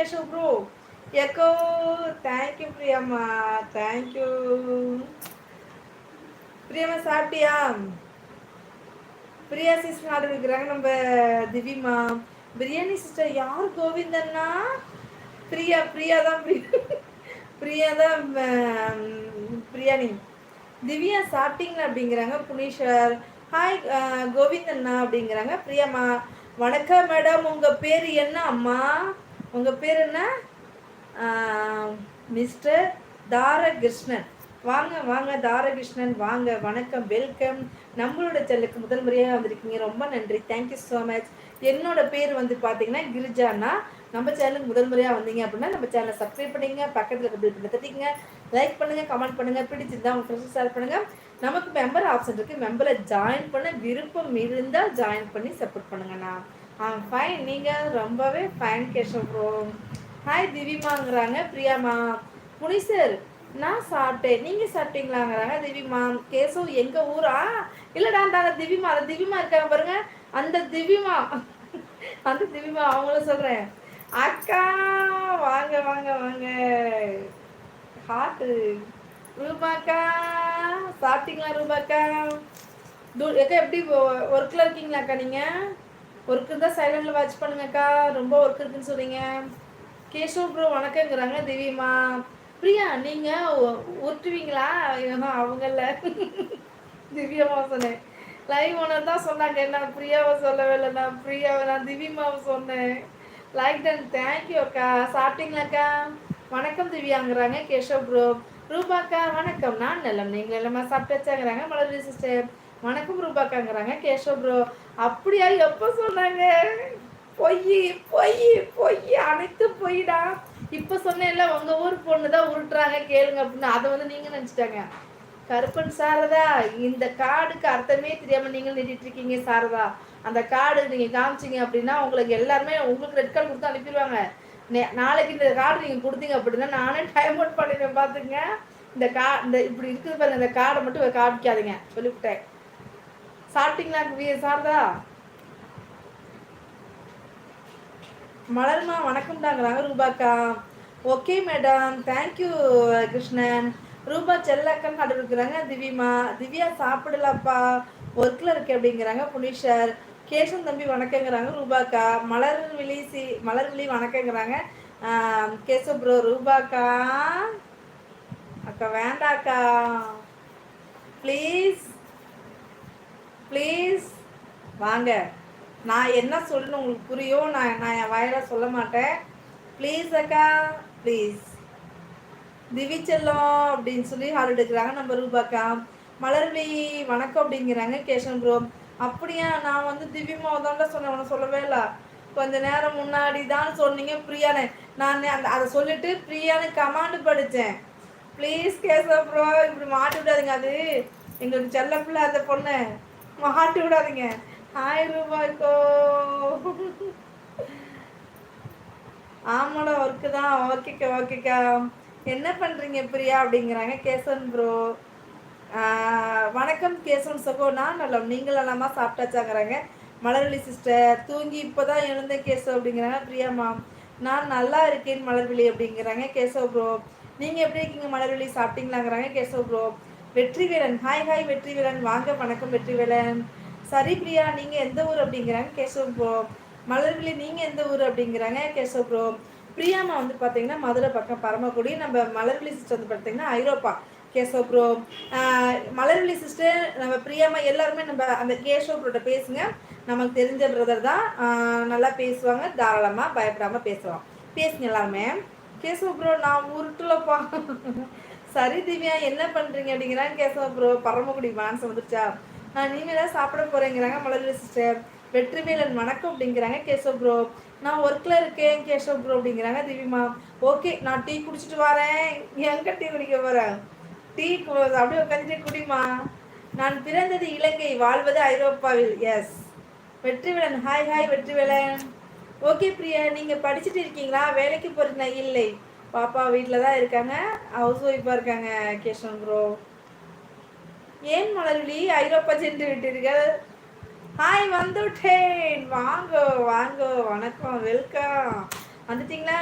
Keshav bro. எக்கோ thank you பிரியாம்மா, thank you பிரியாம்மா. சாப்பிட்டியா? பிரியா சிஸ்டர் ஆர்டர் இருக்கிறாங்க நம்ம திவிமா. பிரியாணி சிஸ்டர் யார் கோவிந்தன்னா? பிரியா, பிரியா தான் பிரியா தான் பிரியாணி. திவ்யா சாப்பிட்டீங்களா அப்படிங்கிறாங்க புனீஸ்வர். ஹாய் கோவிந்தண்ணா அப்படிங்கிறாங்க பிரியாம்மா. வணக்கம் மேடம், உங்கள் பேர் என்ன அம்மா? உங்கள் பேர் என்ன? மிஸ்டர் தாரகிருஷ்ணன். வாங்க வாங்க தாரகிருஷ்ணன் வாங்க, வணக்கம், வெல்கம். நம்மளோட சேனலுக்கு முதல் முறையாக வந்திருக்கீங்க, ரொம்ப நன்றி, தேங்க்யூ ஸோ மச். என்னோட பேர் வந்து பார்த்தீங்கன்னா கிரிஜானா. நம்ம சேனலுக்கு முதல் முறையாக வந்தீங்க அப்படின்னா நம்ம சேனலை சப்ஸ்கிரைப் பண்ணிங்க, பக்கத்தில் இருக்க பில் பண்ணி தட்டிங்க, லைக் பண்ணுங்கள், கமெண்ட் பண்ணுங்கள், பிடிச்சிருந்தா உங்கள் ஃப்ரெண்ட்ஸ் ஷேர் பண்ணுங்கள். நமக்கு மெம்பர் ஆப்ஷன் இருக்குது, மெம்பரை ஜாயின் பண்ண விருப்பம் இருந்தால் ஜாயின் பண்ணி சப்போர்ட் பண்ணுங்கண்ணா. ஃபைன், நீங்கள் ரொம்பவே ஃபைன் கேஷவ் ப்ரோ. ஹாய் திவிமாங்கிறாங்க பிரியாமா. புனிசர் நான் சாப்பிட்டேன், நீங்கள் சாப்பிட்டீங்களாங்கிறாங்க திவிமா. கேசவ் எங்கள் ஊரா? இல்லைடா அந்த திவிமா, அந்த திவிமா இருக்காங்க பாருங்க, அந்த திவிமா, அந்த திவிமா அவங்கள சொல்கிறேன். அக்கா வாங்க வாங்க வாங்க. ஹாட்டு ரூபாக்கா, சாப்பிட்டீங்களா ரூபாக்கா? அக்கா எப்படி ஒர்க்கில் இருக்கீங்களாக்கா? நீங்கள் ஒர்க் இருந்தால் சைலண்டில் வாட்ச் பண்ணுங்கக்கா, ரொம்ப ஒர்க் இருக்குன்னு சொல்கிறீங்க. கேஷவ் ப்ரோ வணக்கங்கிறாங்க திவிமா. பிரியா நீங்கள் உருட்டுவீங்களா? அவங்கள திவ்யாவை சொன்னேன். லைவ் ஓனர் தான் சொன்னாங்க, என்ன பிரியாவை சொல்லவே இல்லை, நான் பிரியாவை நான் திவிமாவை சொன்னேன். லைக் டன், தேங்க்யூ அக்கா. சாப்பிட்டீங்களாக்கா? வணக்கம் திவ்யாங்கிறாங்க கேஷவ் ப்ரோ. ரூபாக்கா வணக்கம், நான் நலம், நீங்கள் எல்லாமே சாப்பிட்டாச்சாங்கிறாங்க மலர்வி சிஸ்டர். வணக்கம் ரூபாக்காங்கிறாங்க கேஷவ் ப்ரோ. அப்படியா, எப்போ சொன்னாங்க? பொய் பொய் பொய், அனைத்து பொய்டா. இப்போ சொன்னேன்ல உங்கள் ஊர் பொண்ணு தான் உருட்டுறாங்க கேளுங்க அப்படின்னு, அதை வந்து நீங்கள் நினச்சிட்டாங்க. கருப்பன் சாரதா, இந்த கார்டுக்கு அர்த்தமே தெரியாமல் நீங்கள் நின்றுட்டு இருக்கீங்க சாரதா. அந்த கார்டு நீங்கள் காமிச்சிங்க அப்படின்னா உங்களுக்கு எல்லாருமே உங்களுக்கு ரெட் கார்டு கொடுத்து அனுப்பிடுவாங்க. நாளைக்கு இந்த கார்டு நீங்கள் கொடுத்தீங்க அப்படின்னா நானே டைம் அவுட் பண்ணிடுவேன் பார்த்துங்க. இந்த இப்படி இருக்குது பாருங்க, இந்த கார்டை மட்டும் காமிக்காதீங்க சொல்லிவிட்டேன். சாப்பிட்டீங்களா சாரதா? மலர்மா வணக்கம்டாங்கிறாங்க ரூபாக்கா. Okay madam, thank you Krishnan. Rupa செல்லக்கன் கடை இருக்கிறாங்க திவிமா. திவ்யா சாப்பிடலப்பா, ஒர்க்கில் இருக்கு அப்படிங்கிறாங்க புனிஷர். கேஷன் தம்பி வணக்கங்கிறாங்க ரூபாக்கா. மலர்விழி வணக்கங்கிறாங்க கேசவ் ப்ரோ. ரூபாக்கா அக்கா வேண்டாக்கா, ப்ளீஸ் ப்ளீஸ் வாங்க. நான் என்ன சொல்லணும் உங்களுக்கு புரியும், நான் என் வாயில சொல்ல மாட்டேன். ப்ளீஸ் அக்கா ப்ளீஸ். திவி செல்லம் அப்படின்னு சொல்லி ஹால் எடுக்கிறாங்க நம்ம ரூபாக்கா. மலர்வி வணக்கம் அப்படிங்கிறாங்க கேஷன் ப்ரோ. அப்படியா, நான் வந்து திவ்யமா தான்டா சொன்னேன், உன சொல்லவே இல்லை. கொஞ்ச நேரம் முன்னாடி தான் சொன்னீங்க பிரியானு. நான் அதை சொல்லிட்டு பிரியானு கமாண்டு படித்தேன். ப்ளீஸ் கேசவ் ப்ரோ, இப்படி மாட்டி விடாதீங்க, அது எங்களுக்கு செல்ல பிள்ளை அந்த பொண்ணு, மாட்டி விடாதீங்க. 1000 ரூபாய்க்கோ? ஆமாடா ஒர்க்கு தான். ஓகேக்கா ஓகேக்கா. என்ன பண்ணுறீங்க பிரியா அப்படிங்கிறாங்க கேசவன் ப்ரோ. வணக்கம் கேசவன் சகோ, நான் நலம், நீங்கள் எல்லாமா சாப்பிட்டாச்சாங்கிறாங்க மலர்விழி சிஸ்டர். தூங்கி இப்போ தான் எழுந்தேன் கேசவ் அப்படிங்கிறாங்க பிரியாமா. நான் நல்லா இருக்கேன் மலர்விழி அப்படிங்கிறாங்க கேசவ் ப்ரோ. நீங்கள் எப்படி இருக்கீங்க மலர்விழி, சாப்பிட்டீங்களாங்கிறாங்க Keshav bro. Vetrivelan, hi hi Vetrivelan வாங்க, வணக்கம் வெற்றிவேலன். சரி பிரியா, நீங்கள் எந்த ஊர் அப்படிங்கிறாங்க கேசவ் ப்ரோ. மலர்விழி நீங்கள் எந்த ஊர் அப்படிங்கிறாங்க கேசவ் ப்ரோ. பிரியாமா வந்து பார்த்தீங்கன்னா மதுரை பக்கம் பரமக்குடி. நம்ம மலர்விழி சிஸ்டர் வந்து பார்த்தீங்கன்னா ஐரோப்பா கேசவ் ப்ரோ. மலர்விழி சிஸ்டர், நம்ம பிரியாமா எல்லாருமே நம்ம அந்த கேசவ் ப்ரோட்ட பேசுங்க, நமக்கு தெரிஞ்ச பிரதர் தான், நல்லா பேசுவாங்க, தாராளமாக பயப்படாமல் பேசுங்க எல்லாருமே. கேசவ் ப்ரோ நான் உருட்டுலப்பா. சரி திவ்யா என்ன பண்ணுறீங்க அப்படிங்கிறாங்க கேசவ் ப்ரோ. பரமக்குடி மான்சம் வந்துருச்சா? நீங்கள் தான் சாப்பிட போகிறேங்கிறாங்க மலர்விழி சிஸ்டர். வெற்றிவேலன் வணக்கம் அப்படிங்கிறாங்க கேசவ் ப்ரோ. நான் ஒர்க்கில் இருக்கேன் கேசவ் ப்ரோ அப்படிங்கிறாங்க திவிமா. ஓகே, நான் டீ குடிச்சிட்டு வரேன். எங்கே டீ குடிக்க போகிறேன்? டீ அப்படியே உட்காந்துட்டு குடிமா. நான் பிறந்தது இலங்கை, வாழ்வது ஐரோப்பாவில். S Vetrivelan, hi hi Vetrivelan. Okay Priya, நீங்கள் படிச்சுட்டு இருக்கீங்களா, வேலைக்கு போகிறீங்களா? இல்லை, பாப்பா வீட்டில் தான் இருக்காங்க, ஹவுஸ் ஒய்ஃபாக இருக்காங்க கேசவன் ப்ரோ. ஏன் மலர்விழி ஐரோப்பா சென்று விட்டீர்கள்? ஹாய் வந்துட்டேன், வாங்க வாங்க, வணக்கம், வெல்கம். வந்துட்டீங்களா?